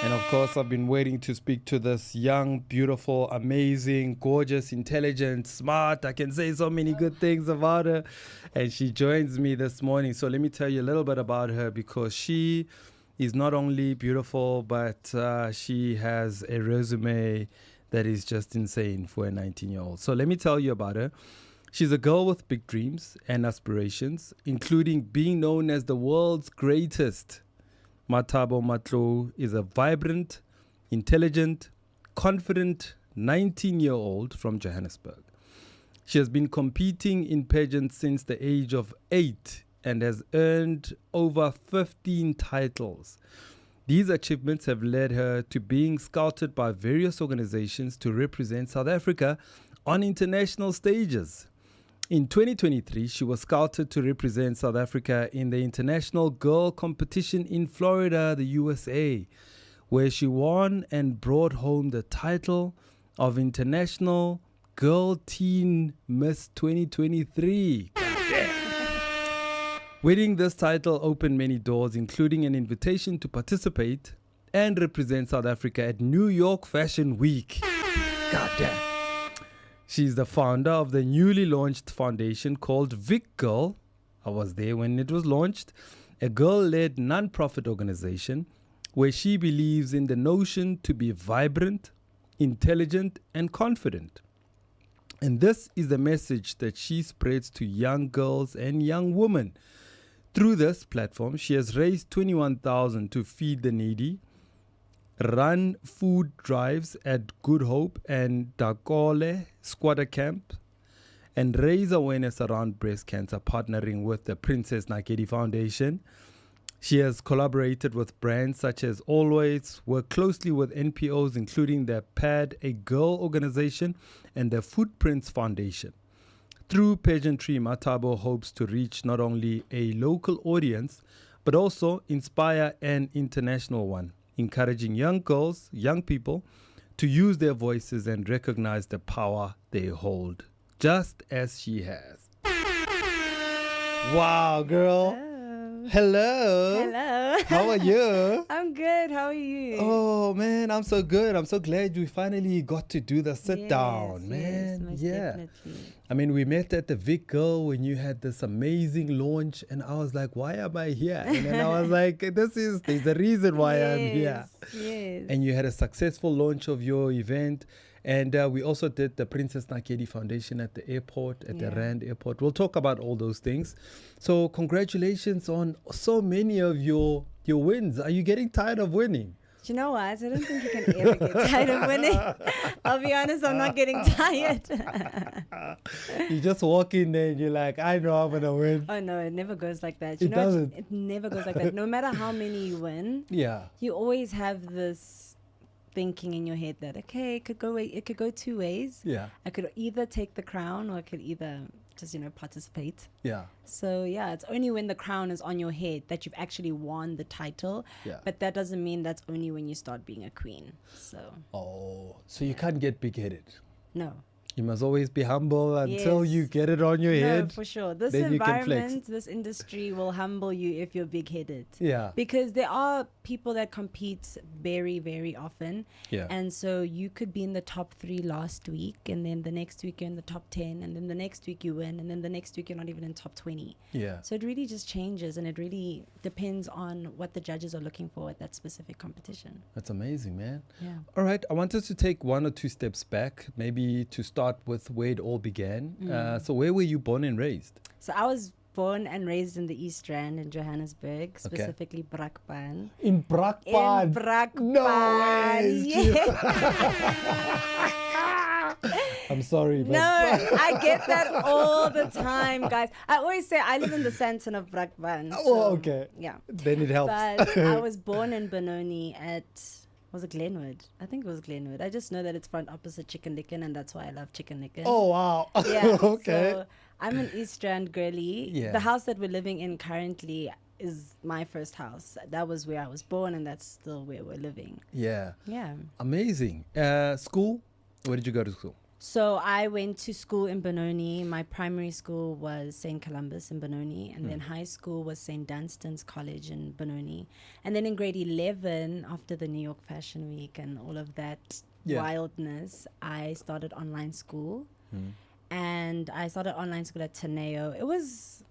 And of course, I've been waiting to speak to this young, beautiful, amazing, gorgeous, intelligent, smart. I can say so many good things about her. And she joins me this morning. So let me tell you a little bit about her, because she is not only beautiful, but she has a resume that is just insane for a 19-year-old. So let me tell you about her. She's a girl with big dreams and aspirations, including being known as the world's greatest. Mathabo Matlou is a vibrant, intelligent, confident 19-year-old from Johannesburg. She has been competing in pageants since the age of 8 and has earned over 15 titles. These achievements have led her to being scouted by various organizations to represent South Africa on international stages. In 2023, she was scouted to represent South Africa in the International Girl Competition in Florida, the USA, where she won and brought home the title of International Girl Teen Miss 2023. Winning this title opened many doors, including an invitation to participate and represent South Africa at New York Fashion Week. God damn. She's the founder of the newly launched foundation called Vic Girl. I was there when it was launched, a girl-led non-profit organization where she believes in the notion to be vibrant, intelligent, and confident. And this is the message that she spreads to young girls and young women. Through this platform, she has raised 21,000 to feed the needy, run food drives at Good Hope and Dakole Squatter Camp, and raise awareness around breast cancer, partnering with the Princess Nakedi Foundation. She has collaborated with brands such as Always, worked closely with NPOs including the Pad a Girl organization and the Footprints Foundation. Through pageantry, Mathabo hopes to reach not only a local audience, but also inspire an international one, encouraging young girls, young people, to use their voices and recognize the power they hold, just as she has. Wow, girl. Hello. Hello. How are you? I'm good. How are you? Oh, man, I'm so good. I'm so glad we finally got to do the sit down, man. Yes, most definitely. I mean, we met at the Vic Girl when you had this amazing launch, and I was like, why am I here? And then I was like, there's a reason why I'm here. Yes. And you had a successful launch of your event. And we also did the Princess Nakedi Foundation at the airport, at the Rand airport. We'll talk about all those things. So congratulations on so many of your wins. Are you getting tired of winning? Do you know what? I don't think you can ever get tired of winning. I'll be honest, I'm not getting tired. You just walk in there and you're like, I know I'm going to win. Oh, no, it never goes like that. It doesn't. It never goes like that. No matter how many you win, you always have this thinking in your head that, okay, it could go two ways. I could either take the crown or I could either just, participate. So, it's only when the crown is on your head that you've actually won the title. But that doesn't mean that's only when you start being a queen. So. So you can't get big-headed. No. You must always be humble until you get it on your head. No, for sure. This environment, this industry will humble you if you're big-headed. Because there are people that compete very, very often. And so you could be in the top 3 last week, and then the next week you're in the top 10, and then the next week you win, and then the next week you're not even in top 20. So it really just changes, and it really depends on what the judges are looking for at that specific competition. That's amazing, man. All right. I wanted to take 1 or 2 steps back, maybe to start with where it all began. So where were you born and raised? So I was born and raised in the East Rand in Johannesburg, specifically Brakpan. In Brakpan? In Brakpan. No way. Yeah. I'm sorry. But no, I get that all the time, guys. I always say I live in the Sandton of Brakpan. So, okay. Yeah. Then it helps. But I was born in Benoni at... Was it Glenwood? I think it was Glenwood. I just know that it's front opposite Chicken Licken, and that's why I love Chicken Licken. Oh, wow. Yeah. Okay. So I'm an East Rand girly. The house that we're living in currently is my first house. That was where I was born, and that's still where we're living. Yeah. Yeah. Amazing. School? Where did you go to school? So I went to school in Benoni. My primary school was St. Columbus in Benoni, and then high school was St. Dunstan's College in Benoni. And then in grade 11, after the New York Fashion Week and all of that wildness, I started online school. And I started online school at Chateau. It was,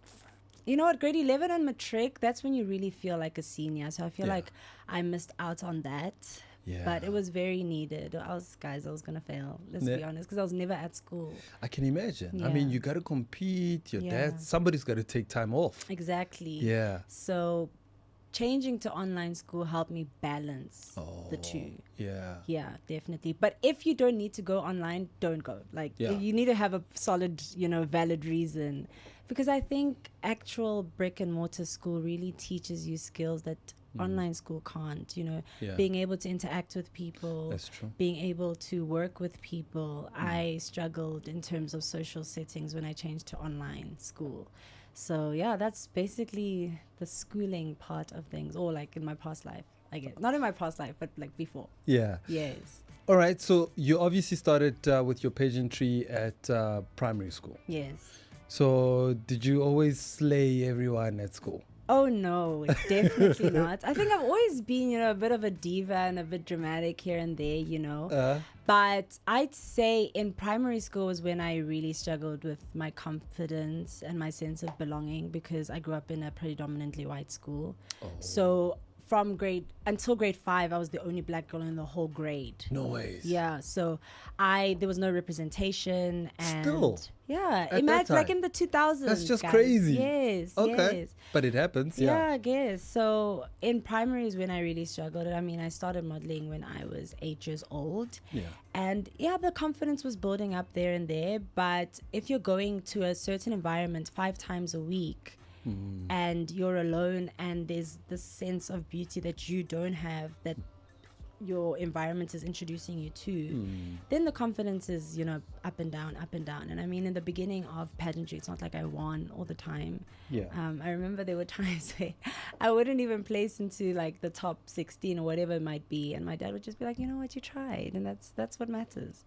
you know what, grade 11 and matric, that's when you really feel like a senior. So I feel like I missed out on that. Yeah. But it was very needed. I was going to fail. Let's be honest, because I was never at school. I can imagine. Yeah. I mean, you got to compete. Your dad, somebody's got to take time off. Exactly. Yeah. So changing to online school helped me balance the two. Yeah. Yeah, definitely. But if you don't need to go online, don't go. Like, you need to have a solid, valid reason. Because I think actual brick and mortar school really teaches you skills that online school can't, being able to interact with people. That's true. Being able to work with people. I struggled in terms of social settings when I changed to online school. So yeah, that's basically the schooling part of things, or like in my past life, I guess. Not in my past life, but like before. Yeah. Yes. All right. So you obviously started with your pageantry at primary school. Yes. So did you always slay everyone at school? Oh, no, definitely not. I think I've always been, a bit of a diva and a bit dramatic here and there, But I'd say in primary school was when I really struggled with my confidence and my sense of belonging, because I grew up in a predominantly white school. So from grade 5, I was the only black girl in the whole grade. No ways. Yeah, so there was no representation. And still? Yeah, imagine like in the 2000s. That's just guys. crazy. Yes, okay. Yes. But it happens, yeah. I guess. So in primary is when I really struggled. I mean, I started modeling when I was 8 years old. Yeah. And the confidence was building up there and there. But if you're going to a certain environment 5 times a week, and you're alone, and there's this sense of beauty that you don't have, that your environment is introducing you to, then the confidence is, up and down. And I mean, in the beginning of pageantry, it's not like I won all the time. Yeah. I remember there were times where I wouldn't even place into like the top 16 or whatever it might be, and my dad would just be like, you know what, you tried, and that's what matters.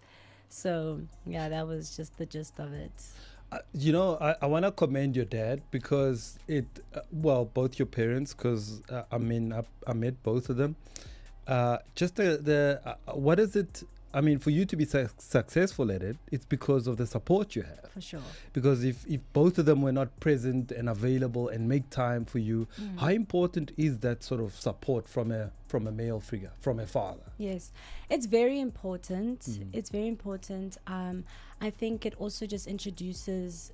So yeah, that was just the gist of it. I want to commend your dad, because both your parents, because I met both of them. Just what is it? I mean, for you to be successful at it, it's because of the support you have. For sure. Because if both of them were not present and available and make time for you, how important is that sort of support from a male figure, from a father? Yes, it's very important. It's very important. I think it also just introduces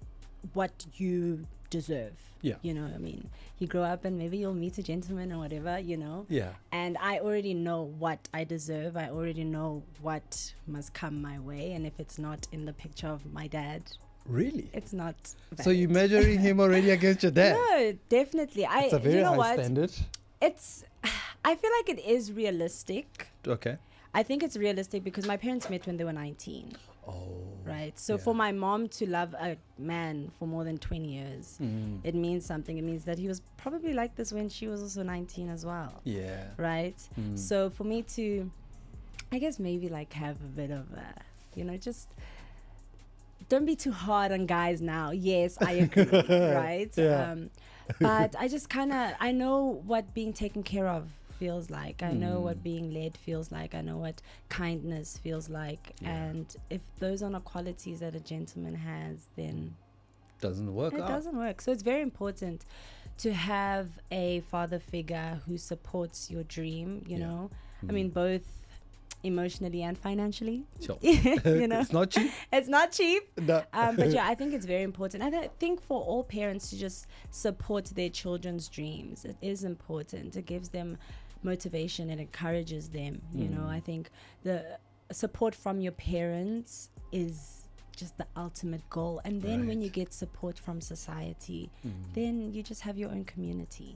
what you deserve. Yeah. I mean, you grow up and maybe you'll meet a gentleman or whatever, Yeah. And I already know what I deserve. I already know what must come my way. And if it's not in the picture of my dad, really, it's not valid. So you're measuring him already against your dad? No, definitely. It's a very high standard. I feel like it is realistic. Okay. I think it's realistic because my parents met when they were 19. Oh. Right. So for my mom to love a man for more than 20 years, it means something. It means that he was probably like this when she was also 19 as well. Yeah. Right. So for me to, I guess maybe like have a bit of just don't be too hard on guys now. Yes, I agree. Right. Yeah. But I just I know what being taken care of feels like. I know what being led feels like. I know what kindness feels like. Yeah. And if those are not qualities that a gentleman has, then doesn't work. It doesn't work. So it's very important to have a father figure who supports your dream, you know. I mean, both emotionally and financially. Sure. It's not cheap. It's not cheap. No. But yeah, I think it's very important. I think for all parents to just support their children's dreams, it is important. It gives them motivation and encourages them. I think the support from your parents is just the ultimate goal, and then when you get support from society, then you just have your own community.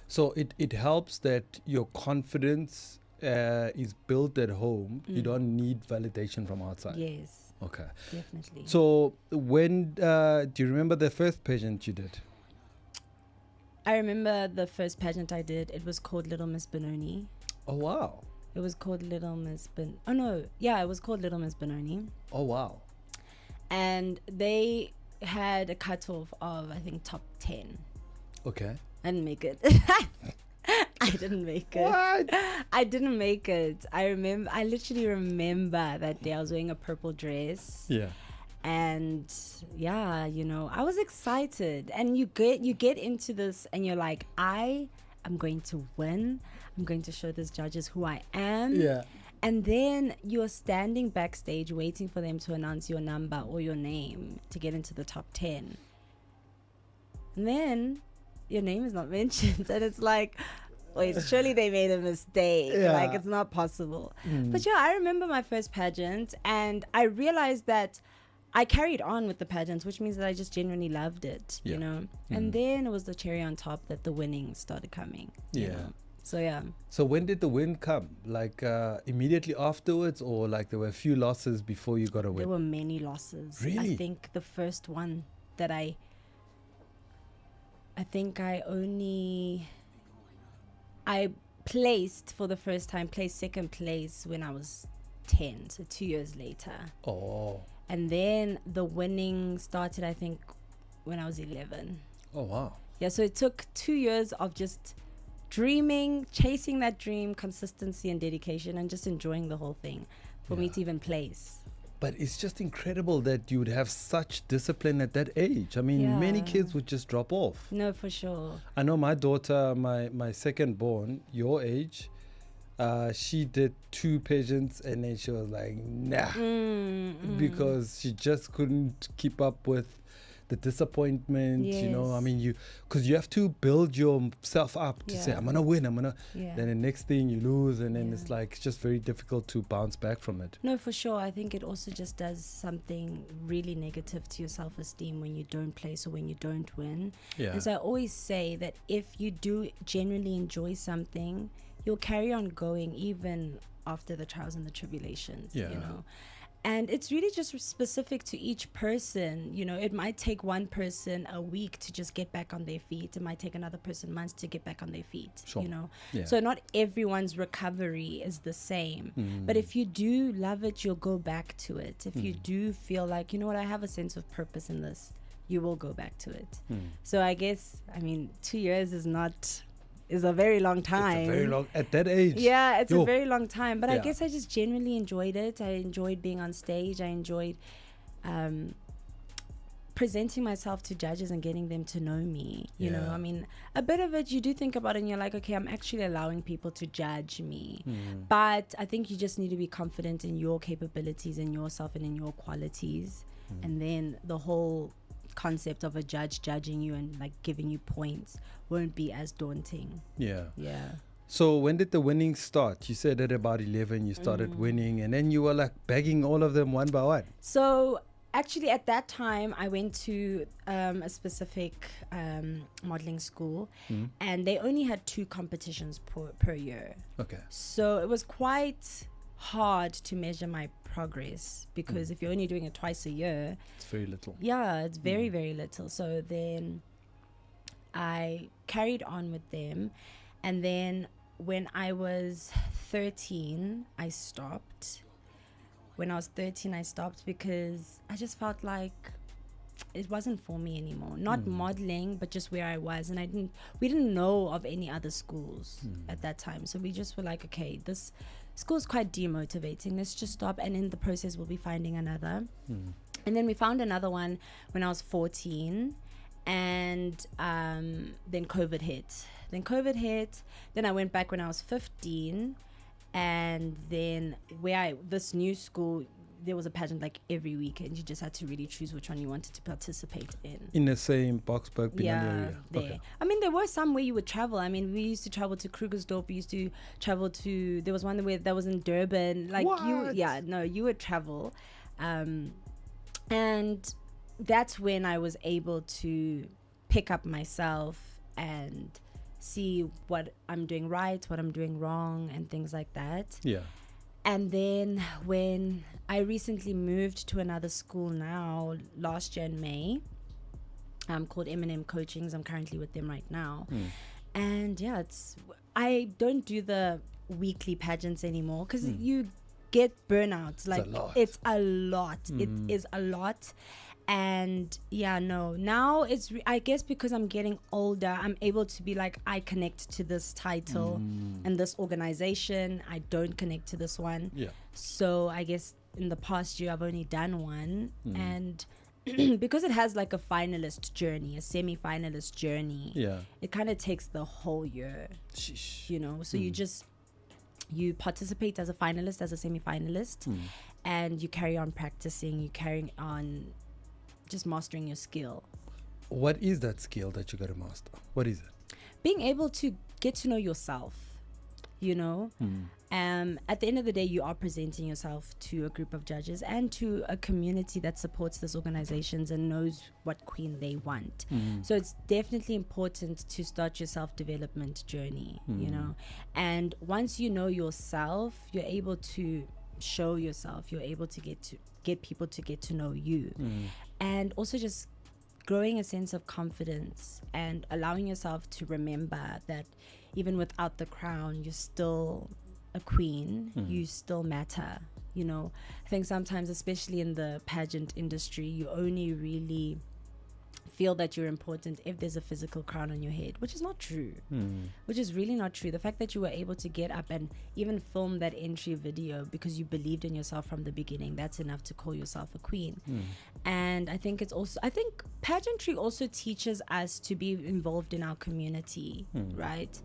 So it helps that your confidence is built at home. You don't need validation from outside. Yes. Okay. Definitely. So when do you remember the first pageant you did? I remember the first pageant I did. It was called Little Miss Benoni. Oh, wow. It was called Little Miss Ben. Oh no, yeah, it was called Little Miss Benoni. Oh wow! And they had a cutoff of I think top 10. Okay. I didn't make it. I didn't make it. What? I didn't make it. I literally remember that day I was wearing a purple dress. Yeah. And yeah, you know, I was excited. And you get into this and you're like, I am going to win. I'm going to show these judges who I am. Yeah. And then you're standing backstage waiting for them to announce your number or your name to get into the top 10. And then your name is not mentioned. And it's like, wait, surely they made a mistake. Yeah. Like, it's not possible. But yeah, I remember my first pageant and I realized that I carried on with the pageants, which means that I just genuinely loved it, you know? And then it was the cherry on top that the winning started coming. You know? So yeah. So when did the win come? Like immediately afterwards, or like there were a few losses before you got a win? There were many losses. Really? I think the first one that I placed for the first time, placed second place when I was 10, so 2 years later. Oh. And then the winning started, I think, when I was 11. Oh, wow. Yeah, so it took 2 years of just dreaming, chasing that dream, consistency and dedication, and just enjoying the whole thing for me to even place. But it's just incredible that you would have such discipline at that age. I mean, many kids would just drop off. No, for sure. I know my daughter, my second born, your age, she did 2 pageants and then she was like, nah, because she just couldn't keep up with the disappointment, you know. I mean, because you have to build yourself up to say, I'm gonna win, then the next thing you lose, and then it's like, it's just very difficult to bounce back from it. No, for sure. I think it also just does something really negative to your self-esteem when you don't place or when you don't win. And so I always say that if you do genuinely enjoy something, you'll carry on going even after the trials and the tribulations, you know. And it's really just specific to each person. You know, it might take one person a week to just get back on their feet. It might take another person months to get back on their feet, you know. So not everyone's recovery is the same. But if you do love it, you'll go back to it. If you do feel like, you know what, I have a sense of purpose in this, you will go back to it. So I guess, I mean, 2 years is a very long time. It's a very long, at that age. Yeah, it's a very long time. But I guess I just genuinely enjoyed it. I enjoyed being on stage. I enjoyed presenting myself to judges and getting them to know me. You know, I mean, a bit of it you do think about it and you're like, okay, I'm actually allowing people to judge me. But I think you just need to be confident in your capabilities and yourself and in your qualities. And then the whole concept of a judge judging you and like giving you points won't be as daunting. So when did the winning start? You said at about 11 you started winning, and then you were like bagging all of them one by one. So actually at that time I went to a specific modeling school, and they only had 2 competitions per year. Okay. So it was quite hard to measure my progress, because if you're only doing it twice a year, it's very little. Yeah, it's very, very little. So then I carried on with them, and then when I was 13, I stopped. When I was 13, I stopped because I just felt like it wasn't for me anymore. Not modeling, but just where I was. And we didn't know of any other schools at that time. So we just were like, okay, this school's quite demotivating. Let's just stop. And in the process, we'll be finding another. And then we found another one when I was 14. And then COVID hit. Then I went back when I was 15. And then this new school, there was a pageant like every weekend. You just had to really choose which one you wanted to participate in the same Boksburg area. There. Okay. I mean, there were some where you would travel. I mean, we used to travel to Krugersdorp. We used to travel to, there was one that was in Durban. Like you would travel. And that's when I was able to pick up myself and see what I'm doing right, what I'm doing wrong, and things like that. And then when I recently moved to another school now, last year in May, called M&M Coachings. I'm currently with them right now. And I don't do the weekly pageants anymore because you get burnouts. Like it's a lot. It is a lot. And now it's I guess because I'm getting older, I'm able to be like, I connect to this title and this organization, I don't connect to this one. So I guess in the past year I've only done one, and because it has like a finalist journey, a semi-finalist journey, it kind of takes the whole year. You know, so you participate as a finalist, as a semi-finalist, and you carry on practicing, you carry on just mastering your skill. What is that skill that you got to master? What is it? Being able to get to know yourself, you know. At the end of the day, you are presenting yourself to a group of judges and to a community that supports these organizations and knows what queen they want. So it's definitely important to start your self-development journey, you know. And once you know yourself, you're able to show yourself, you're able to get people to get to know you. And also just growing a sense of confidence and allowing yourself to remember that even without the crown, you're still a queen, you still matter, you know. I think sometimes, especially in the pageant industry, you only really feel that you're important if there's a physical crown on your head, which is not true. Which is really not true. The fact that you were able to get up and even film that entry video because you believed in yourself from the beginning, that's enough to call yourself a queen. And I think I think pageantry also teaches us to be involved in our community, right?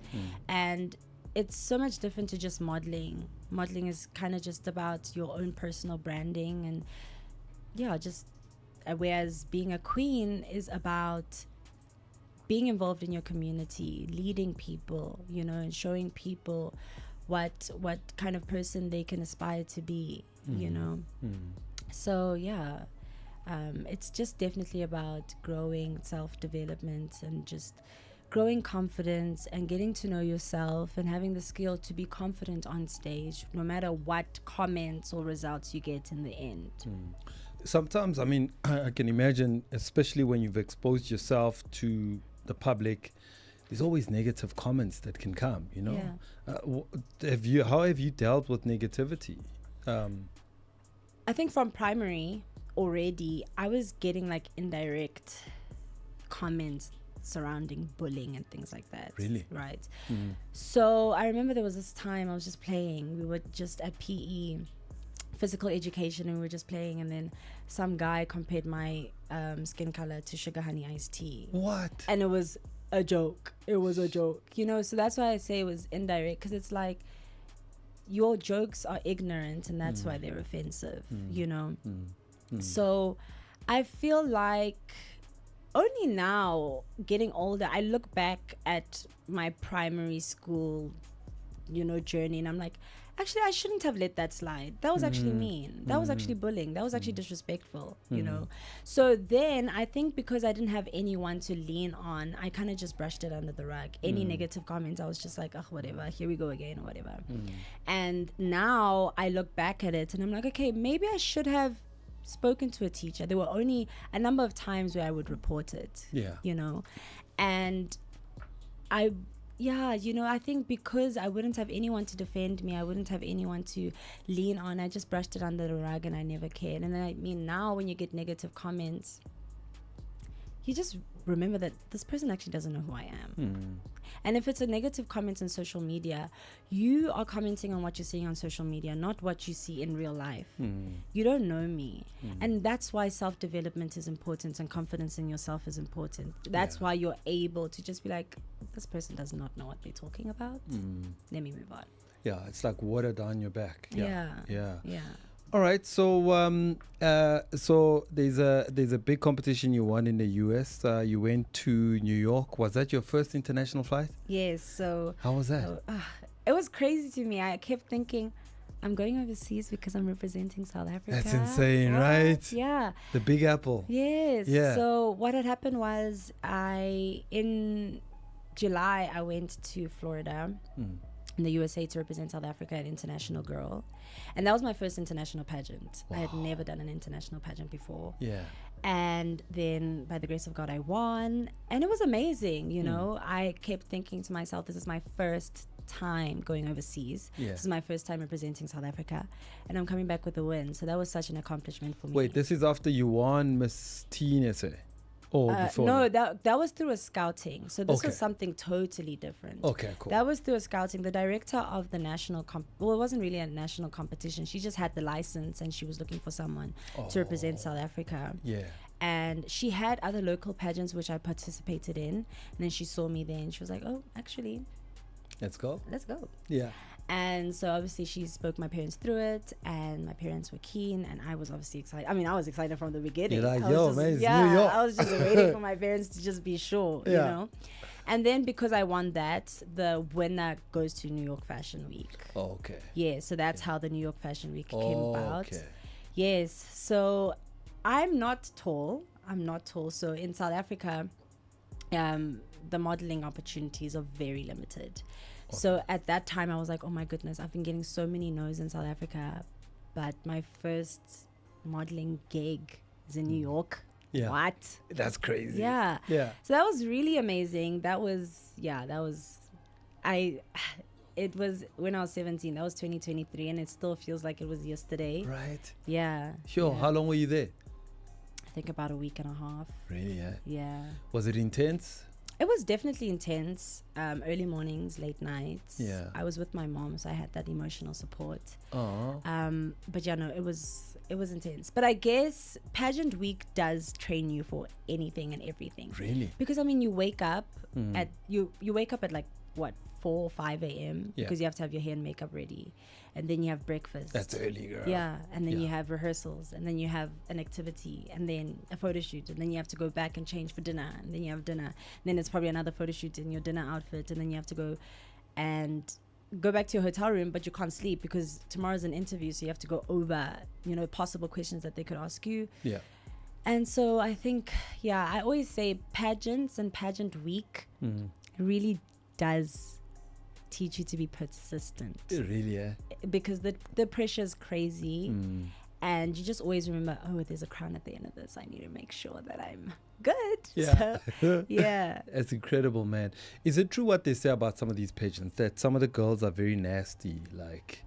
And it's so much different to just modeling. Modeling is kind of just about your own personal branding, and whereas being a queen is about being involved in your community, leading people, you know, and showing people what kind of person they can aspire to be, you know. So it's just definitely about growing self-development and just growing confidence and getting to know yourself and having the skill to be confident on stage no matter what comments or results you get in the end. Sometimes, I mean, I can imagine, especially when you've exposed yourself to the public, there's always negative comments that can come, you know. How have you dealt with negativity? I think from primary already, I was getting like indirect comments surrounding bullying and things like that. Really? Right. So I remember there was this time I was just playing. We were just at PE, physical education, and we were just playing, and then some guy compared my skin color to sugar honey iced tea. What? And it was a joke. It was a joke, you know. So that's why I say it was indirect, because it's like your jokes are ignorant, and that's why they're offensive, you know. So I feel like only now, getting older, I look back at my primary school, you know, journey, and I'm like, actually, I shouldn't have let that slide. That was actually mean. That was actually bullying. That was actually disrespectful, you know. So then I think because I didn't have anyone to lean on, I kind of just brushed it under the rug. Any negative comments, I was just like, oh, whatever, here we go again, or whatever. And now I look back at it and I'm like, okay, maybe I should have spoken to a teacher. There were only a number of times where I would report it, you know. And you know, I think because I wouldn't have anyone to defend me, I wouldn't have anyone to lean on, I just brushed it under the rug and I never cared. And then, I mean, now when you get negative comments, you just remember that this person actually doesn't know who I am. And if it's a negative comment on social media, you are commenting on what you're seeing on social media, not what you see in real life. You don't know me. And that's why self-development is important and confidence in yourself is important. That's why you're able to just be like, this person does not know what they're talking about. Let me move on. Yeah, it's like water down your back. Yeah. All right, so so there's a big competition you won in the US. You went to New York. Was that your first international flight? Yes. So how was that? It was crazy to me. I kept thinking, I'm going overseas because I'm representing South Africa. That's insane, right? Yeah. The Big Apple. Yes. Yeah. So what had happened was in July I went to Florida. In the USA to represent South Africa at International Girl. And that was my first international pageant. Wow. I had never done an international pageant before. Yeah. And then by the grace of God, I won. And it was amazing, you know. I kept thinking to myself, this is my first time going overseas. This is my first time representing South Africa, and I'm coming back with a win. So that was such an accomplishment for me. Wait, this is after you won Miss Teen SA? Or before? No, that was through a scouting. So this was something totally different. Okay, cool. That was through a scouting. The director of the national well, it wasn't really a national competition. She just had the license and she was looking for someone to represent South Africa. Yeah. And she had other local pageants which I participated in. And then she saw me there and she was like, oh, actually, let's go. Yeah. And so obviously she spoke my parents through it, and my parents were keen, and I was obviously excited. I mean, I was excited from the beginning. You're like, man, it's New York. I was just waiting for my parents to just be sure, you know. And then because I won that, the winner goes to New York Fashion Week. Oh, okay. Yeah, so that's how the New York Fashion Week came about. Okay. Yes, so I'm not tall. So in South Africa, the modeling opportunities are very limited. So at that time, I was like, oh my goodness, I've been getting so many no's in South Africa, but my first modeling gig is in New York. Yeah. What? That's crazy. Yeah. Yeah. So that was really amazing. It was when I was 17. That was 2023, and it still feels like it was yesterday. Right. Yeah. Sure. Yeah. How long were you there? I think about a week and a half. Really? Yeah. Yeah. Was it intense? It was definitely intense. Early mornings, late nights. Yeah. I was with my mom, so I had that emotional support. Oh. But yeah, no, it was intense. But I guess pageant week does train you for anything and everything. Really? Because I mean, you wake up at you wake up at like what 4 or 5 a.m. because you have to have your hair and makeup ready, and then you have breakfast. That's early, girl. Yeah, and then you have rehearsals, and then you have an activity, and then a photo shoot, and then you have to go back and change for dinner, and then you have dinner, and then it's probably another photo shoot in your dinner outfit, and then you have to go back to your hotel room, but you can't sleep because tomorrow's an interview, so you have to go over, possible questions that they could ask you. Yeah. And so I think, I always say pageants and pageant week really does teach you to be persistent. Really, yeah. Because the pressure is crazy, and you just always remember, oh, there's a crown at the end of this. I need to make sure that I'm good. Yeah. So, yeah. It's incredible, man. Is it true what they say about some of these pageants, that some of the girls are very nasty? Like,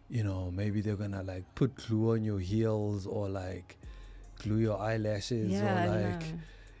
maybe they're gonna like put glue on your heels, or like glue your eyelashes, or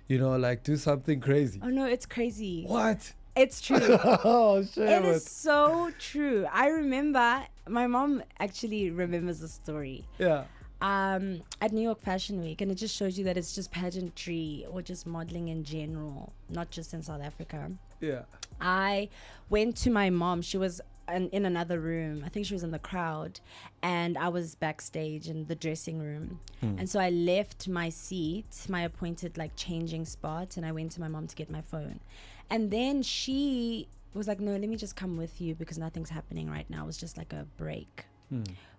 like, like do something crazy. Oh no, it's crazy. What? It's true. Oh, shit. It is so true. I remember, my mom actually remembers the story. Yeah. At New York Fashion Week, and it just shows you that it's just pageantry or just modeling in general, not just in South Africa. Yeah. I went to my mom. She was in another room. I think she was in the crowd, and I was backstage in the dressing room. And so I left my seat, my appointed like changing spot, and I went to my mom to get my phone. And then she was like, no, let me just come with you because nothing's happening right now. It was just like a break.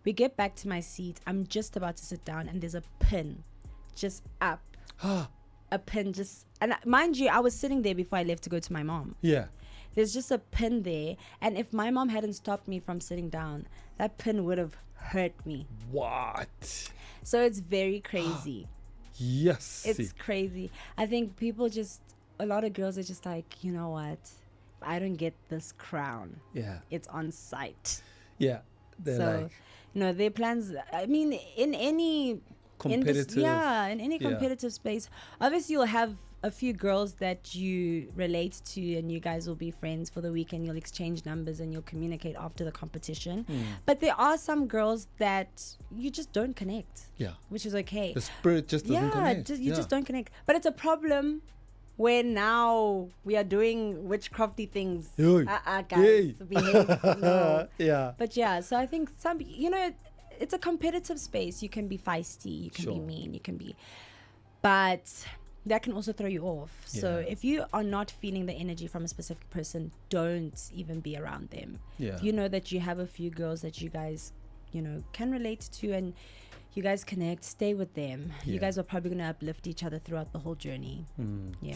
We get back to my seat. I'm just about to sit down, and there's a pin just up. A pin just, and mind you, I was sitting there before I left to go to my mom. Yeah. There's just a pin there, and if my mom hadn't stopped me from sitting down, that pin would have hurt me. What? So it's very crazy. Yes. It's crazy. I think a lot of girls are just like, you know what? If I don't get this crown, it's on site. Yeah. They're like, their plans, I mean, in any competitive. in any competitive space, obviously you'll have a few girls that you relate to, and you guys will be friends for the weekend. You'll exchange numbers and you'll communicate after the competition. But there are some girls that you just don't connect. Yeah. Which is okay. The spirit just doesn't connect. You just don't connect. But it's a problem when now we are doing witchcrafty things. Guys, behave. No. Yeah. But so I think it's a competitive space. You can be feisty, you can be mean, you can be, but that can also throw you off. So if you are not feeling the energy from a specific person, don't even be around them. If you know that you have a few girls that you guys, can relate to, and you guys connect, stay with them. You guys are probably going to uplift each other throughout the whole journey.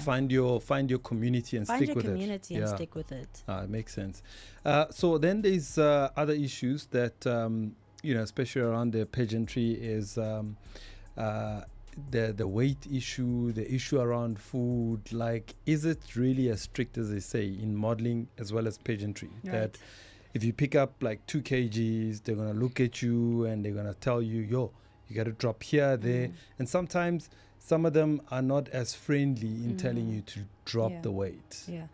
Find your community and stick with it. Find your community and stick with it. It makes sense. So then there's other issues that, especially around the pageantry, is the weight issue, the issue around food, like, is it really as strict as they say in modeling as well as pageantry? Right. That if you pick up like 2 kgs, they're going to look at you and they're going to tell you, yo, you got to drop here, there. And sometimes some of them are not as friendly in telling you to drop the weight. Yeah.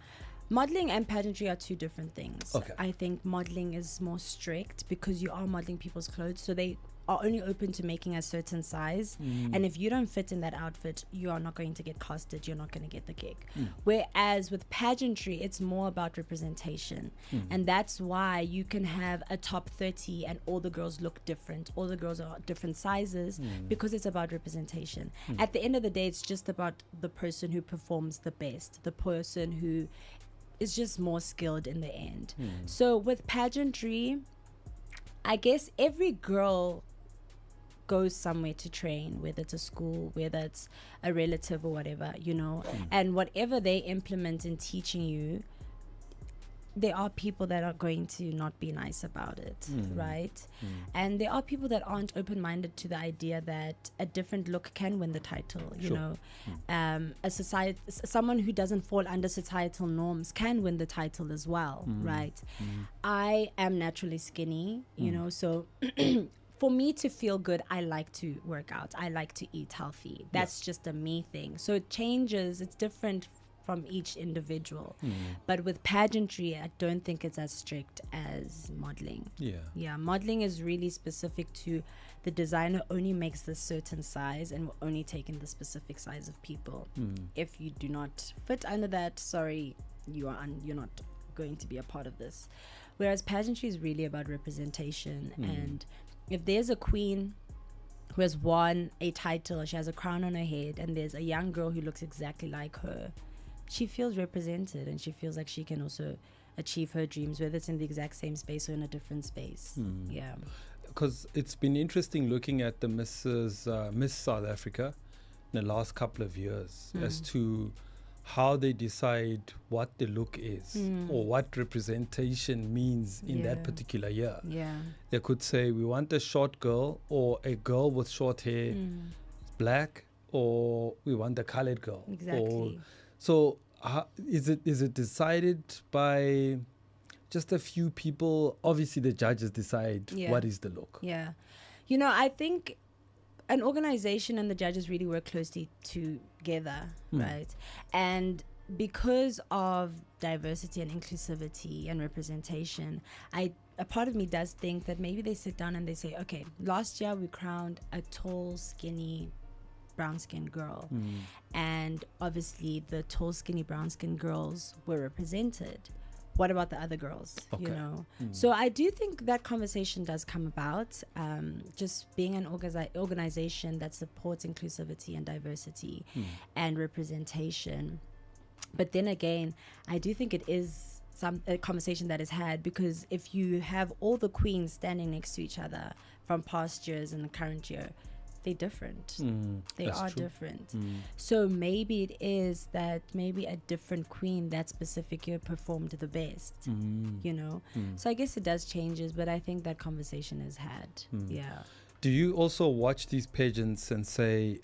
Modeling and pageantry are two different things. Okay. I think modeling is more strict because you are modeling people's clothes, so they are only open to making a certain size. And if you don't fit in that outfit, you are not going to get casted, you're not going to get the gig. Whereas with pageantry, it's more about representation. And that's why you can have a top 30 and all the girls look different, all the girls are different sizes, because it's about representation. At the end of the day, it's just about the person who performs the best, the person who is just more skilled in the end. So with pageantry, I guess every girl goes somewhere to train, whether it's a school, whether it's a relative or whatever, you know, and whatever they implement in teaching you, there are people that are going to not be nice about it, right? And there are people that aren't open-minded to the idea that a different look can win the title, you know. Someone who doesn't fall under societal norms can win the title as well, right? I am naturally skinny, you know, so for me to feel good, I like to work out. I like to eat healthy. That's just a me thing. So it changes. It's different from each individual. But with pageantry, I don't think it's as strict as modeling. Yeah, modeling is really specific to the designer only makes this certain size and will only take in the specific size of people. If you do not fit under that, sorry, you're not going to be a part of this. Whereas pageantry is really about representation. And if there's a queen who has won a title, she has a crown on her head, and there's a young girl who looks exactly like her, she feels represented and she feels like she can also achieve her dreams, whether it's in the exact same space or in a different space. Yeah. Because it's been interesting looking at the Miss South Africa in the last couple of years as to how they decide what the look is or what representation means in that particular year. They could say, we want a short girl or a girl with short hair, black, or we want a colored girl. Exactly. So is it decided by just a few people? Obviously, the judges decide what is the look. Yeah. You know, I think an organization and the judges really work closely together, right? And because of diversity and inclusivity and representation, a part of me does think that maybe they sit down and they say, okay, last year we crowned a tall, skinny, brown-skinned girl. And obviously the tall, skinny, brown-skinned girls were represented. What about the other girls? You know? So I do think that conversation does come about. Just being an organization that supports inclusivity and diversity and representation. But then again, I do think it is a conversation that is had, because if you have all the queens standing next to each other from past years and the current year, they're different. They are true. Different. So maybe it is that maybe a different queen that specific year performed the best, you know? So I guess it does changes, but I think that conversation is had. Yeah. Do you also watch these pageants and say,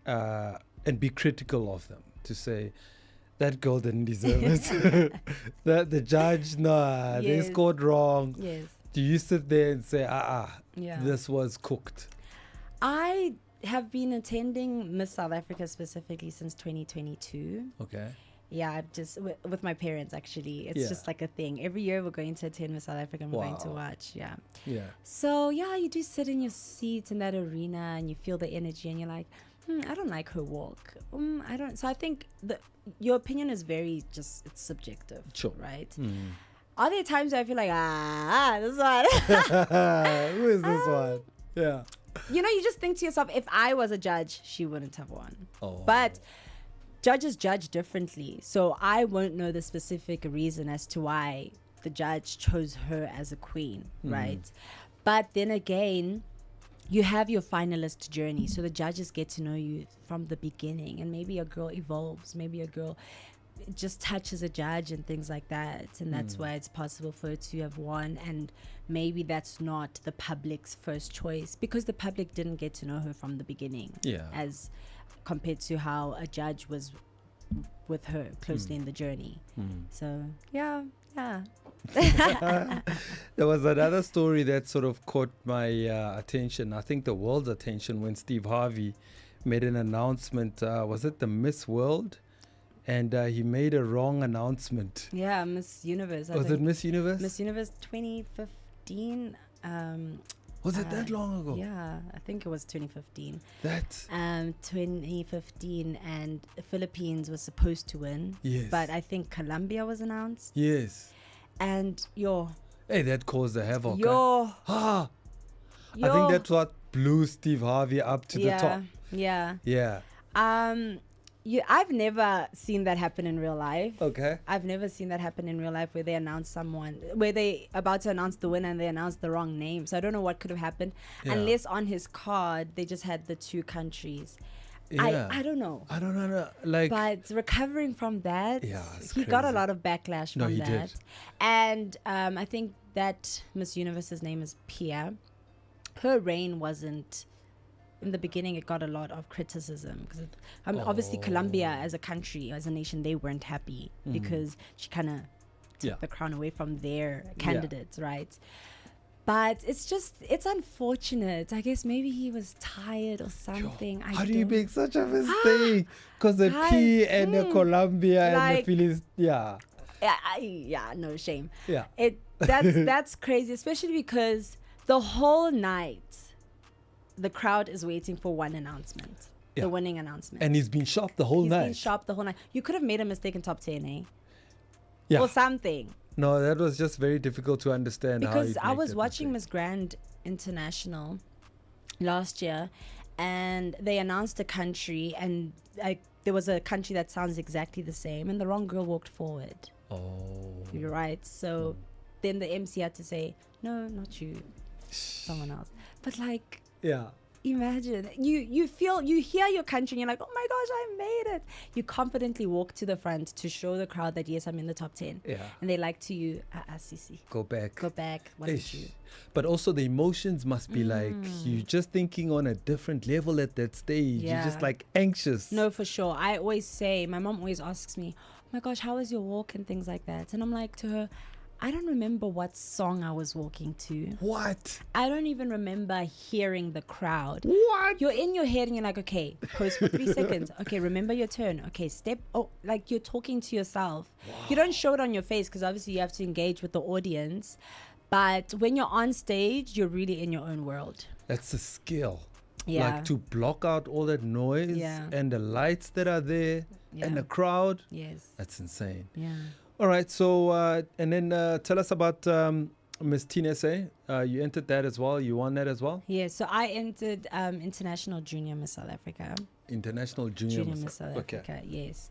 and be critical of them, to say, that girl didn't deserve it? That the judge, they scored wrong. Yes. Do you sit there and say, this was cooked? I have been attending Miss South Africa specifically since 2022. Okay. Yeah, I've just with my parents actually. It's just like a thing. Every year we're going to attend Miss South Africa and we're going to watch. Yeah. Yeah. So yeah, you do sit in your seats in that arena and you feel the energy and you're like, I don't like her walk. I don't. So I think your opinion is very it's subjective. Sure. Right. Are there times where I feel like this one? Who is this one? Yeah. You know, you just think to yourself, if I was a judge, she wouldn't have won. But judges judge differently. So I won't know the specific reason as to why the judge chose her as a queen, right? But then again, you have your finalist journey. So the judges get to know you from the beginning. And maybe a girl evolves. Maybe a girl just touches a judge and things like that, and that's why it's possible for her to have won. And maybe that's not the public's first choice, because the public didn't get to know her from the beginning, as compared to how a judge was with her closely in the journey. So yeah. There was another story that sort of caught my attention, I think the world's attention, when Steve Harvey made an announcement. Was it the Miss World? And he made a wrong announcement. Yeah, Miss Universe. Was it Miss Universe? Miss Universe 2015. Was it that long ago? Yeah, I think it was 2015. That's 2015, and the Philippines was supposed to win. Yes. But I think Colombia was announced. Yes. And hey, that caused a havoc. I think that's what blew Steve Harvey up to the top. Yeah. I've never seen that happen in real life. Okay. I've never seen that happen in real life, where they announce someone, where they about to announce the winner and they announce the wrong name. So I don't know what could have happened, unless on his card they just had the two countries. Yeah. I don't know. I don't know. Like, but recovering from that, he crazy. got a lot of backlash from that. Did. And I think that Miss Universe's name is Pia. Her reign wasn't. In the beginning, it got a lot of criticism because obviously Colombia as a country, as a nation, they weren't happy because she kind of took the crown away from their candidates, right? But it's unfortunate. I guess maybe he was tired or something. How do you make such a mistake? Because the P and the Colombia and the Phillies, no shame. Yeah, that's crazy, especially because the whole night the crowd is waiting for one announcement, the winning announcement. And he's been shopped the whole night. You could have made a mistake in top 10, eh? Yeah. Or something. No, that was just very difficult to understand. Because I was watching Miss Grand International last year, and they announced a country, and there was a country that sounds exactly the same, and the wrong girl walked forward. Oh. You're right. So then the MC had to say, no, not you, someone else. But imagine you hear your country and you're like, oh my gosh, I made it. You confidently walk to the front to show the crowd that yes, I'm in the top 10. And they like to you, Sisi, go back, wasn't you? But also the emotions must be like, you're just thinking on a different level at that stage. You're just like anxious. No, for sure. I always say, my mom always asks me, oh my gosh, how was your walk and things like that? And I'm like to her, I don't remember what song I was walking to. What? I don't even remember hearing the crowd. What? You're in your head and you're like, okay, pose for 3 seconds. Okay, remember your turn. Okay, step. Oh, like you're talking to yourself. Wow. You don't show it on your face because obviously you have to engage with the audience. But when you're on stage, you're really in your own world. That's a skill. Yeah. Like to block out all that noise and the lights that are there and the crowd. Yes. That's insane. Yeah. All right, so and then tell us about Miss Teen SA. You entered that as well. You won that as well. Yeah, so I entered International Junior Miss South Africa. International Junior Miss South Africa. Yes.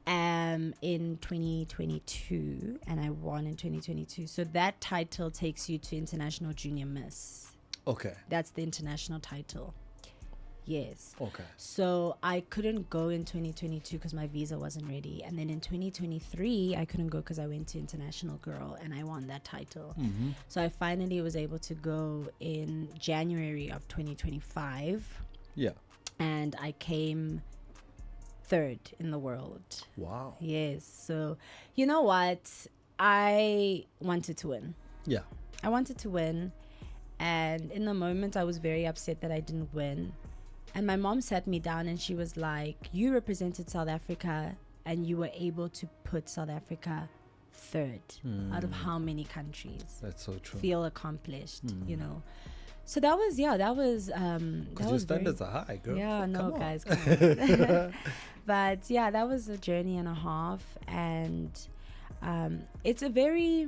In 2022, and I won in 2022. So that title takes you to International Junior Miss. Okay. That's the international title. Yes. Okay. So I couldn't go in 2022 because my visa wasn't ready. And then in 2023, I couldn't go because I went to International Girl and I won that title. Mm-hmm. So I finally was able to go in January of 2025. Yeah. And I came third in the world. Wow. Yes. So you know what? I wanted to win. Yeah. I wanted to win. And in the moment, I was very upset that I didn't win. And my mom sat me down and she was like, you represented South Africa and you were able to put South Africa third out of how many countries? That's so true. Feel accomplished, you know. So that was because your standards are high, girl. Yeah, no, guys, come on. But yeah, that was a journey and a half. And it's a very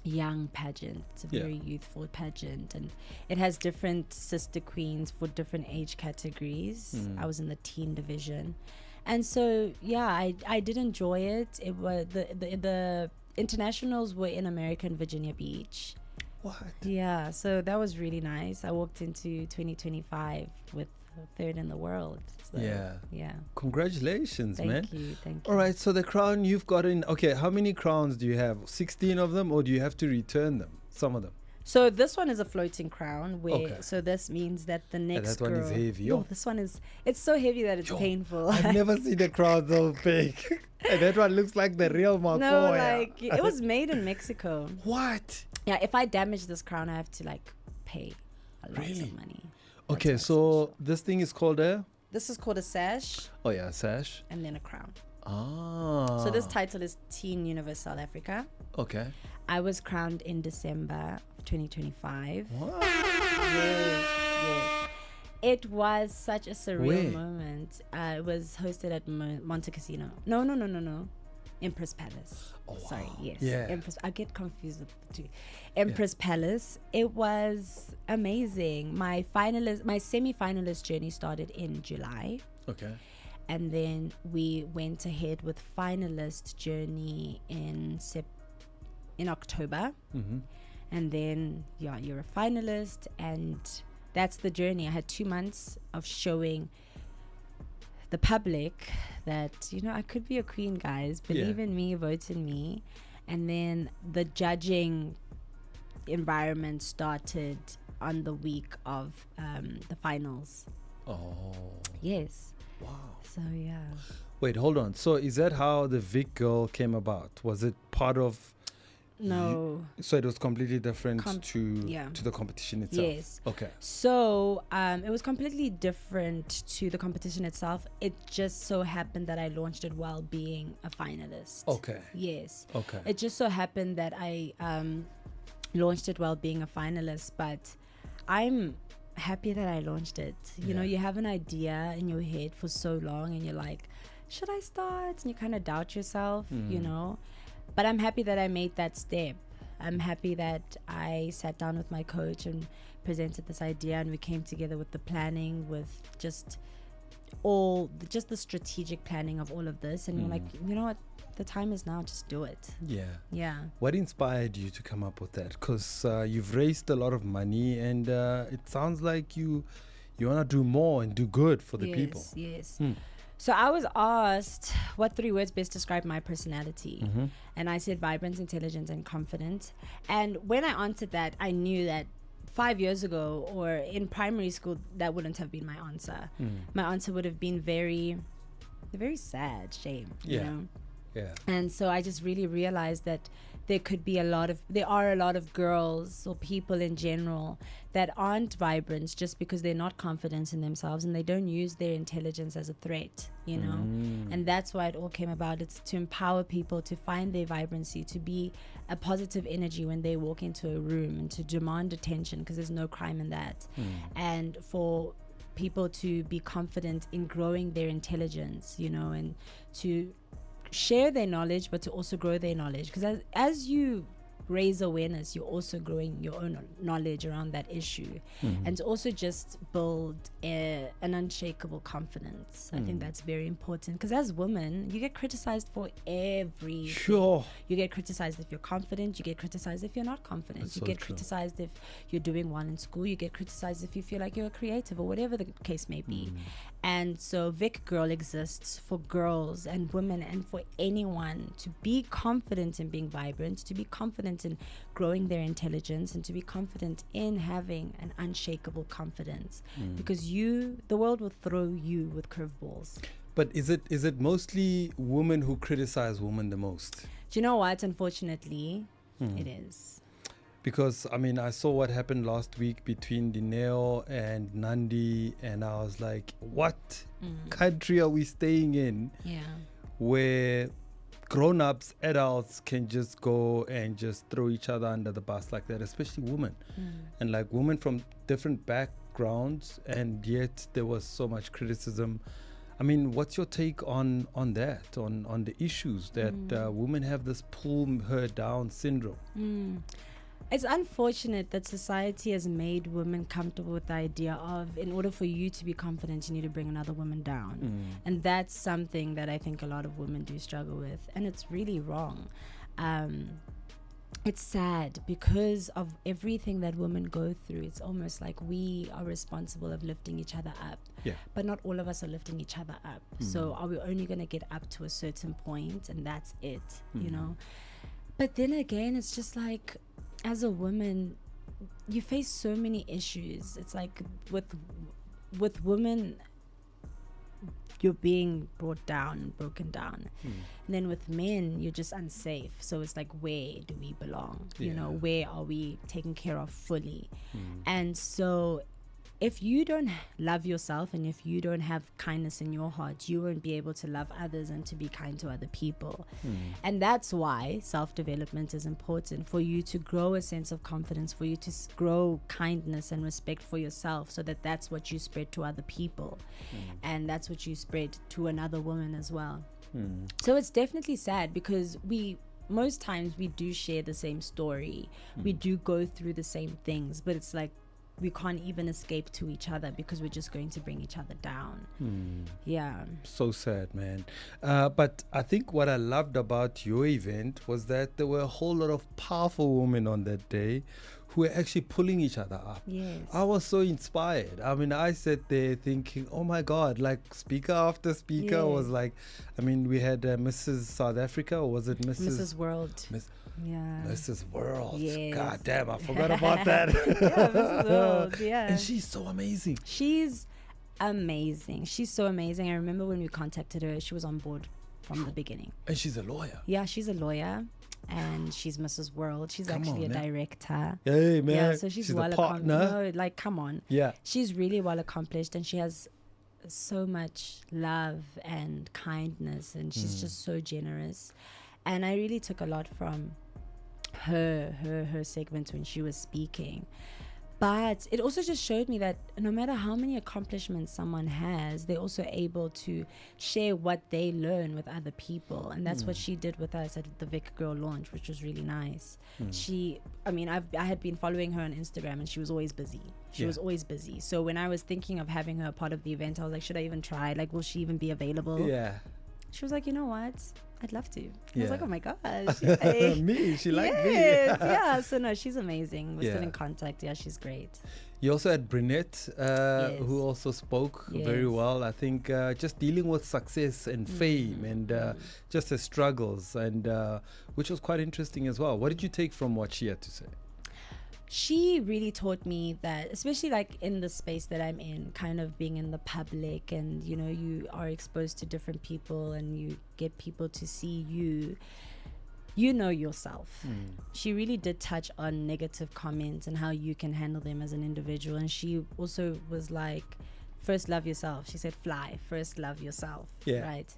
young pageant. It's a very youthful pageant, and it has different sister queens for different age categories. I was in the teen division, and so I did enjoy it. It was the internationals were in American Virginia Beach. What? Yeah, so that was really nice. I walked into 2025 with third in the world. So, yeah. Congratulations, man. Thank you. All right, so the crown you've gotten, okay, how many crowns do you have? 16 of them, or do you have to return them, some of them? So this one is a floating crown. So this means that the next girl... that one is heavy. Yo, this one is... It's so heavy that it's painful. I've never seen a crown so big. And that one looks like the real Matlou. No, like, it was made in Mexico. What? Yeah, if I damage this crown, I have to, like, pay a lot of money. Okay, so this thing is called a... This is called a sash. Oh, yeah, a sash. And then a crown. Ah. So this title is Teen Universe South Africa. Okay. I was crowned in December 2025. What? Yes. It was such a surreal moment. It was hosted at Monte Casino. No. Empress Palace. Oh, wow. Sorry, yes. Yeah. Empress. I get confused with the two. Empress Palace. It was amazing. My semi-finalist journey started in July. Okay. And then we went ahead with finalist journey in October. Mm-hmm. And then, you're a finalist, and that's the journey. I had 2 months of showing the public that, I could be a queen, guys. Believe in me, vote in me. And then the judging environment started on the week of the finals. Oh. Yes. Wow. So, yeah. Wait, hold on. So is that how the Vic girl came about? Was it part of... No. So it was completely different to the competition itself? Yes. Okay. So it was completely different to the competition itself. It just so happened that I launched it while being a finalist. Okay. Yes. Okay. It just so happened that I launched it while being a finalist, but I'm happy that I launched it. You know, you have an idea in your head for so long and you're like, should I start? And you kind of doubt yourself, But I'm happy that I made that step. I'm happy that I sat down with my coach and presented this idea, and we came together with the planning, with just the strategic planning of all of this. And we're like, you know what? The time is now. Just do it. Yeah. What inspired you to come up with that? Because you've raised a lot of money, and it sounds like you want to do more and do good for the people. Yes. So I was asked what 3 words best describe my personality. Mm-hmm. And I said vibrant, intelligent, and confident. And when I answered that, I knew that 5 years ago or in primary school, that wouldn't have been my answer. My answer would have been very sad, shame, you know? Yeah. And so I just really realized that there are a lot of girls or people in general that aren't vibrant just because they're not confident in themselves and they don't use their intelligence as a threat, and that's why it all came about. It's to empower people to find their vibrancy, to be a positive energy when they walk into a room, and to demand attention, because there's no crime in that. And for people to be confident in growing their intelligence, and to share their knowledge, but to also grow their knowledge, because as you raise awareness, you're also growing your own knowledge around that issue. And to also just build an unshakable confidence. I think that's very important, because as women, you get criticized for everything. Sure. You get criticized if you're confident, you get criticized if you're not confident. That's you get criticized if you're doing well in school, you get criticized if you feel like you're creative, or whatever the case may be. And so Vic Girl exists for girls and women and for anyone to be confident in being vibrant, to be confident in growing their intelligence, and to be confident in having an unshakable confidence, because the world will throw you with curveballs. But is it mostly women who criticize women the most? Do you know what? Unfortunately, it is. Because, I saw what happened last week between Dineo and Nandi, and I was like, what country are we staying in? Yeah. Where grown-ups, adults can just go and just throw each other under the bus like that, especially women. And like women from different backgrounds, and yet there was so much criticism. What's your take on that, on the issues that women have this pull her down syndrome? It's unfortunate that society has made women comfortable with the idea of, in order for you to be confident, you need to bring another woman down. And that's something that I think a lot of women do struggle with, and it's really wrong. it's sad because of everything that women go through. It's almost like we are responsible of lifting each other up. Yeah. But not all of us are lifting each other up. So are we only going to get up to a certain point and that's it, you know? But then again, it's just like, as a woman, you face so many issues. It's like with women, you're being brought down and broken down. And then with men, you're just unsafe. So it's like, where do we belong? You know, where are we taken care of fully? And so if you don't love yourself and if you don't have kindness in your heart, you won't be able to love others and to be kind to other people. And that's why self-development is important, for you to grow a sense of confidence, for you to grow kindness and respect for yourself, so that that's what you spread to other people. And that's what you spread to another woman as well. So it's definitely sad because most times we do share the same story. We do go through the same things, but it's like, we can't even escape to each other because we're just going to bring each other down. Yeah. So sad, man. But I think what I loved about your event was that there were a whole lot of powerful women on that day who were actually pulling each other up. Yes. I was so inspired. I mean, I sat there thinking, oh my God, like speaker after speaker was like, I mean, we had Mrs. South Africa, or was it Mrs. World? Yeah. Mrs. World. Yes. God damn, I forgot about that. Yeah, Mrs. World. Yeah. And she's so amazing. She's amazing. She's so amazing. I remember when we contacted her, she was on board from the beginning. And she's a lawyer. Yeah, she's a lawyer. And she's Mrs. World. She's actually a director. Hey, man. Yeah, so she's well accomplished. No, like, come on. Yeah. She's really well accomplished, and she has so much love and kindness, and she's just so generous. And I really took a lot from her segments when she was speaking. But it also just showed me that no matter how many accomplishments someone has, they're also able to share what they learn with other people. And that's what she did with us at the Vic Girl launch, which was really nice. I had been following her on Instagram, and she was always busy. She was always busy. So when I was thinking of having her a part of the event, I was like, should I even try? Like, will she even be available? Yeah. She was like, you know what? I'd love to. I was like, oh my gosh. She liked me. Yeah, so no, she's amazing. We're still in contact. Yeah, she's great. You also had Brunette, who also spoke very well. I think just dealing with success and fame and just the struggles, and which was quite interesting as well. What did you take from what she had to say? She really taught me that, especially like in the space that I'm in, kind of being in the public, and you know, you are exposed to different people and you get people to see you know yourself. She really did touch on negative comments and how you can handle them as an individual. And she also was like, first love yourself. She said, fly, first love yourself. Right.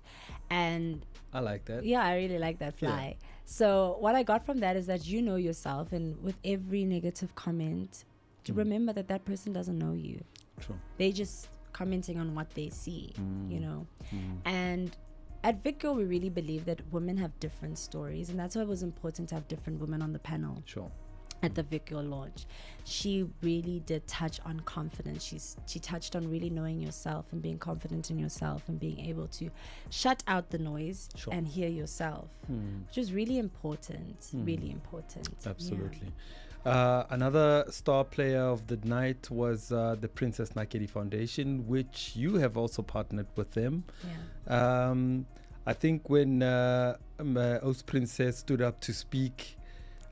And I like that. Yeah, I really like that, fly. So what I got from that is that you know yourself, and with every negative comment, remember that that person doesn't know you. True. They just commenting on what they see, you know. And at Vic Girl, we really believe that women have different stories, and that's why it was important to have different women on the panel. Sure. At the Vic Girl launch, she really did touch on confidence. She touched on really knowing yourself and being confident in yourself and being able to shut out the noise and hear yourself, which is really important. Really important. Absolutely. Another star player of the night was the Princess Nakedi Foundation, which you have also partnered with them. I think when Oos Princess stood up to speak,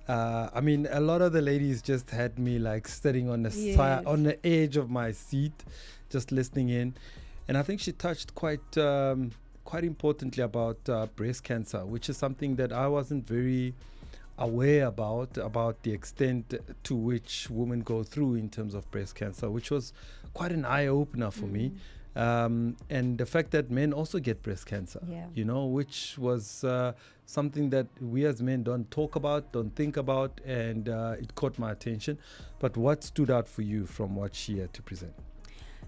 I mean, a lot of the ladies just had me like sitting on the side, on the edge of my seat, just listening in. And I think she touched quite importantly about breast cancer, which is something that I wasn't very aware about the extent to which women go through in terms of breast cancer, which was quite an eye-opener for me. And the fact that men also get breast cancer, you know, which was something that we as men don't talk about, don't think about, and it caught my attention. But what stood out for you from what she had to present?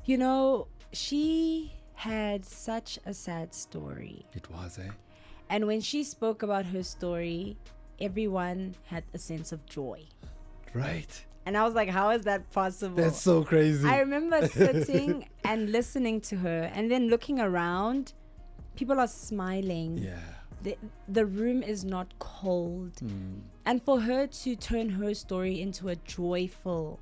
You know, she had such a sad story. It was, eh? And when she spoke about her story, everyone had a sense of joy. Right. And I was like, how is that possible? That's so crazy. I remember sitting and listening to her and then looking around. People are smiling. the room is not cold. And for her to turn her story into a joyful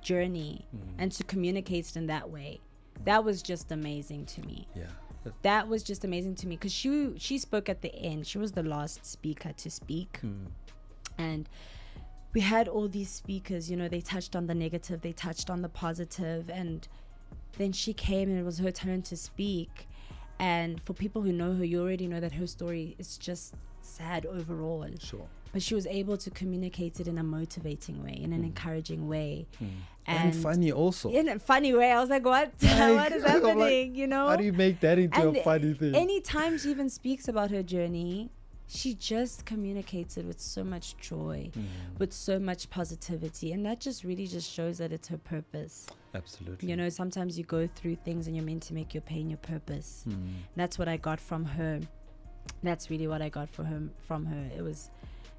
journey and to communicate it in that way, that was just amazing to me. That was just amazing to me, because she spoke at the end. She was the last speaker to speak. And we had all these speakers, you know, they touched on the negative, they touched on the positive, and then she came and it was her turn to speak. And for people who know her, you already know that her story is just sad overall. Sure. But she was able to communicate it in a motivating way, in an encouraging way. And funny also. In a funny way. I was like, what? What is happening? Like, you know? How do you make that into a funny thing? Anytime she even speaks about her journey, she just communicates it with so much joy, with so much positivity. And that just really just shows that it's her purpose. Absolutely. You know, sometimes you go through things and you're meant to make your pain your purpose. That's what I got from her. That's really what I got from her. It was,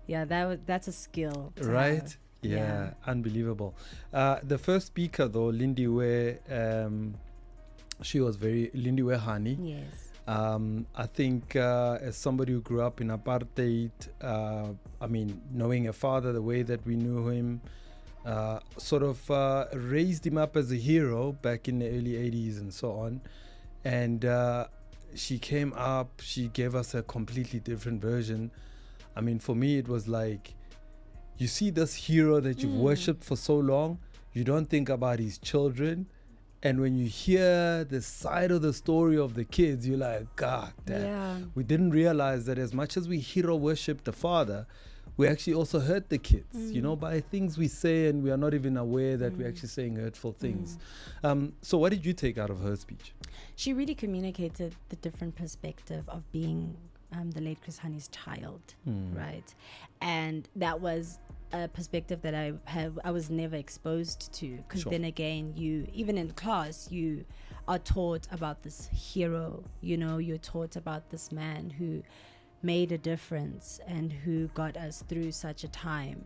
that's a skill. Right? Have. Yeah, unbelievable. The first speaker though, Lindiwe, she was Lindiwe Hani. Yes. I think as somebody who grew up in apartheid, I mean, knowing a father the way that we knew him, sort of raised him up as a hero back in the early 80s and so on. And she came up, she gave us a completely different version. I mean, for me, it was like, you see this hero that you've worshipped for so long, you don't think about his children. And when you hear the side of the story of the kids, you're like, God damn. Yeah. We didn't realize that as much as we hero worship the father, we actually also hurt the kids, you know, by things we say, and we are not even aware that we're actually saying hurtful things. So what did you take out of her speech? She really communicated the different perspective of being the late Chris Hani's child, right? And that was a perspective that I was never exposed to, because then again, you, even in class, you are taught about this hero, you know, you're taught about this man who made a difference and who got us through such a time.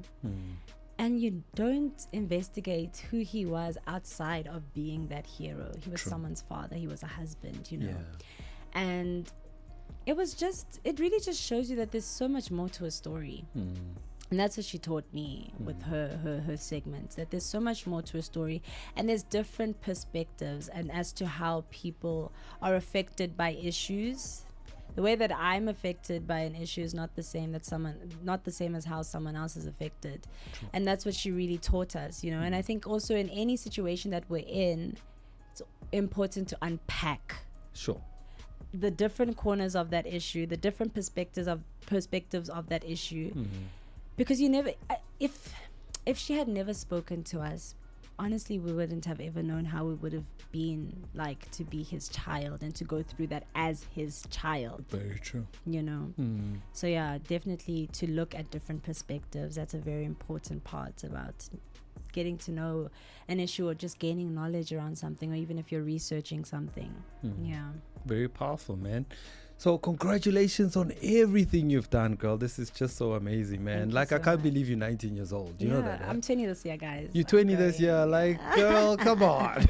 And you don't investigate who he was outside of being that hero. He was someone's father, he was a husband, you know. And it really just shows you that there's so much more to a story. And that's what she taught me with her segments, that there's so much more to a story, and there's different perspectives, and as to how people are affected by issues. The way that I'm affected by an issue is not the same as how someone else is affected. And that's what she really taught us, you know. And I think also in any situation that we're in, it's important to unpack the different corners of that issue, the different perspectives of that issue. Because you never, if she had never spoken to us, honestly, we wouldn't have ever known how it would have been like to be his child and to go through that as his child. Very true. You know? So yeah, definitely to look at different perspectives. That's a very important part about getting to know an issue, or just gaining knowledge around something, or even if you're researching something. Yeah. Very powerful, man. So congratulations on everything you've done, girl. This is just so amazing, man. Like, I can't believe you're 19 years old. You know that, right? I'm 20 this year, guys. You're 20 this year. Like, girl, come on.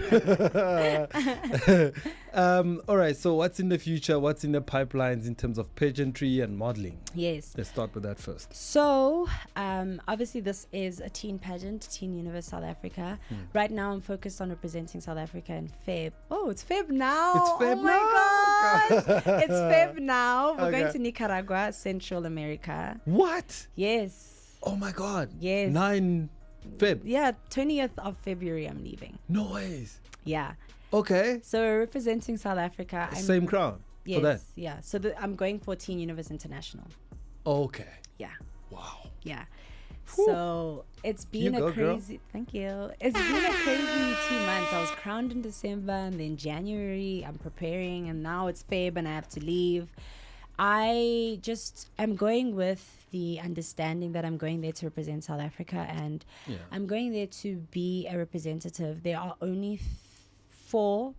All right. So what's in the future? What's in the pipelines in terms of pageantry and modeling? Yes. Let's start with that first. So, obviously, this is a teen pageant, Teen Universe South Africa. Right now, I'm focused on representing South Africa in Feb. Oh, it's Feb now. It's Feb now. Oh, my gosh. It's Feb now. We're going to Nicaragua, Central America. What? Yes. Oh, my God. Yes. 9 Feb. Yeah, 20th of February, I'm leaving. No ways. Yeah. Okay. So, we're representing South Africa. Same crown. Yes. For that. Yeah. So, I'm going for Teen Universe International. Okay. Yeah. Wow. Yeah. So it's been a crazy, girl. Thank you. It's been a crazy 2 months. I was crowned in December, and then January I'm preparing, and now it's Feb and I have to leave. I'm going with the understanding that I'm going there to represent South Africa, and I'm going there to be a representative. There are only 4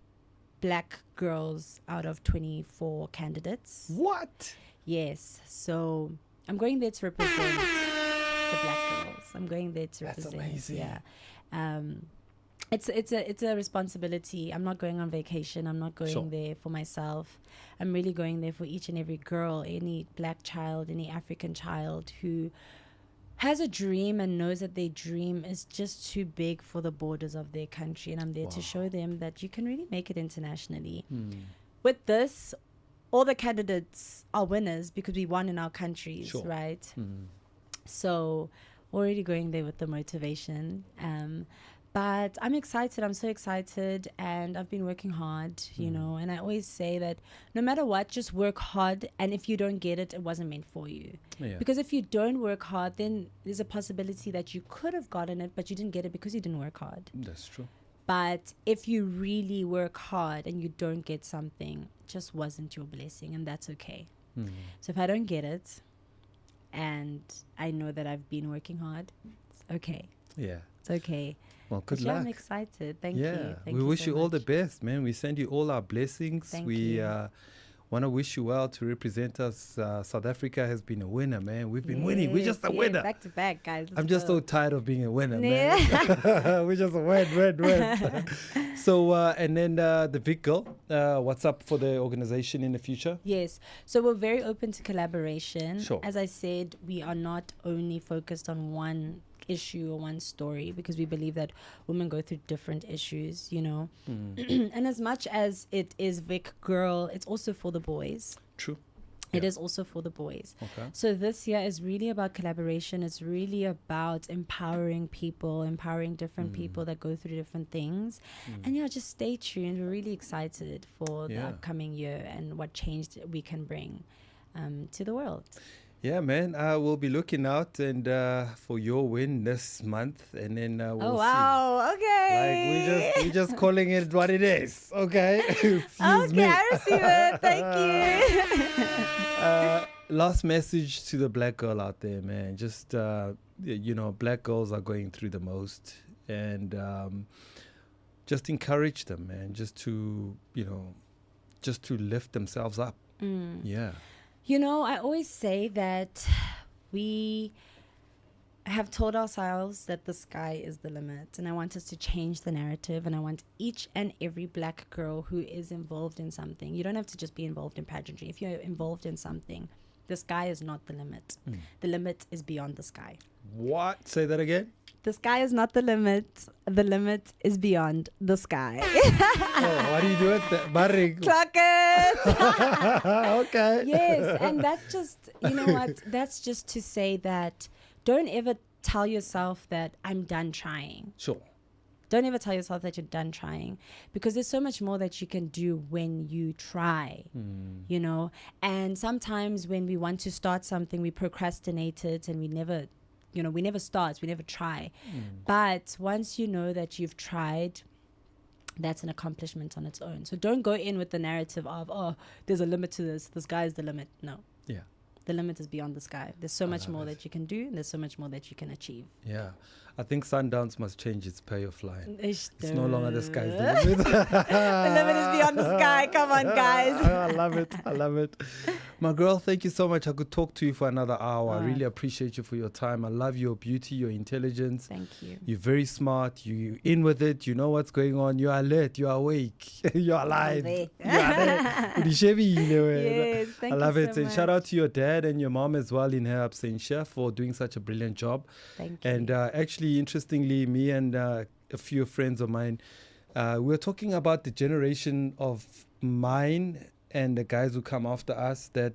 black girls out of 24 candidates. What? Yes. So I'm going there to represent the black girls. I'm going there to represent. That's amazing. Yeah. It's a responsibility. I'm not going on vacation. I'm not going there for myself. I'm really going there for each and every girl, any black child, any African child who has a dream and knows that their dream is just too big for the borders of their country. And I'm there to show them that you can really make it internationally. With this, all the candidates are winners because we won in our countries, right? So already going there with the motivation. But I'm excited. I'm so excited. And I've been working hard, you know. And I always say that no matter what, just work hard. And if you don't get it, it wasn't meant for you. Yeah. Because if you don't work hard, then there's a possibility that you could have gotten it, but you didn't get it because you didn't work hard. That's true. But if you really work hard and you don't get something, it just wasn't your blessing. And that's okay. So if I don't get it, and I know that I've been working hard, it's okay. Yeah. It's okay. Well, good luck. I'm excited. Thank you. We wish you all the best, man. We send you all our blessings. Thank we you. Want to wish you well to represent us. South Africa has been a winner, man. We've been winning. We're just a winner. Back to back, guys. I'm just so tired of being a winner, man. We're just a win. So, and then the Vic girl, what's up for the organization in the future? Yes. So we're very open to collaboration. Sure. As I said, we are not only focused on one issue or one story, because we believe that women go through different issues, you know. And as much as it is Vic girl, it's also for the boys. True. It is also for the boys. Okay. So this year is really about collaboration. It's really about empowering people, empowering different people that go through different things. And yeah, just stay tuned. We're really excited for the upcoming year and what change we can bring to the world. Yeah, man. We'll be looking out and for your win this month, and then we'll see. Oh wow! Okay. Like we just calling it what it is. Okay. Excuse me. I receive it. Thank you. Last message to the black girl out there, man. Just you know, black girls are going through the most, and just encourage them, man. Just to lift themselves up. Yeah. You know, I always say that we have told ourselves that the sky is the limit, and I want us to change the narrative, and I want each and every black girl who is involved in something. You don't have to just be involved in pageantry. If you're involved in something, the sky is not the limit. The limit is beyond the sky. What? Say that again? The sky is not the limit. The limit is beyond the sky. Oh, why do you do it? Barring. Clock it. Okay. Yes, and that's just, you know what? That's just to say that don't ever tell yourself that I'm done trying. Sure. Don't ever tell yourself that you're done trying, because there's so much more that you can do when you try, you know? And sometimes when we want to start something, we procrastinate it and we never start, we never try. But once you know that you've tried, that's an accomplishment on its own. So don't go in with the narrative of, oh, there's a limit to this. The sky is the limit. No. Yeah. The limit is beyond the sky. There's so much more that you can do, and there's so much more that you can achieve. Yeah. I think Sundowns must change its pay of flying. It's no longer the sky's the limit. The limit is beyond the sky. Come on, guys. I love it. My girl, thank you so much. I could talk to you for another hour. I really appreciate you for your time. I love your beauty, your intelligence. Thank you. You're very smart. You're in with it. You know what's going on. You're alert. You're awake. You're alive. You're there. Yes, thank I love you it. so And much. Shout out to your dad and your mom as well in her absentia for doing such a brilliant job. Thank you. And actually, interestingly, me and a few friends of mine, we were talking about the generation of mine and the guys who come after us, that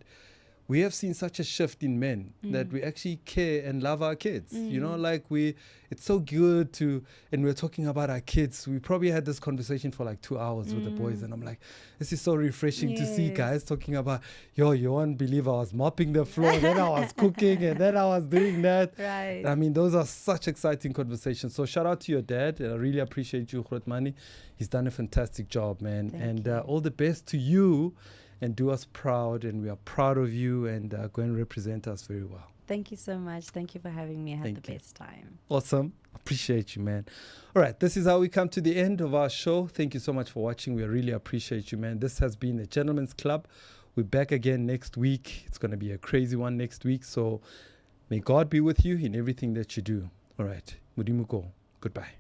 we have seen such a shift in men that we actually care and love our kids. You know, like it's so good to, and we're talking about our kids. We probably had this conversation for like 2 hours with the boys, and I'm like, this is so refreshing to see guys talking about, you won't believe I was mopping the floor, then I was cooking, and then I was doing that. Right. I mean, those are such exciting conversations. So shout out to your dad. I really appreciate you, Grootmani. He's done a fantastic job, man. Thank you. All the best to you. And do us proud, and we are proud of you, and go and represent us very well. Thank you so much. Thank you for having me. I had the best time. Awesome. Appreciate you, man. All right, this is how we come to the end of our show. Thank you so much for watching. We really appreciate you, man. This has been the Gentleman's Club. We're back again next week. It's going to be a crazy one next week. So may God be with you in everything that you do. All right. Mudimuko. Goodbye.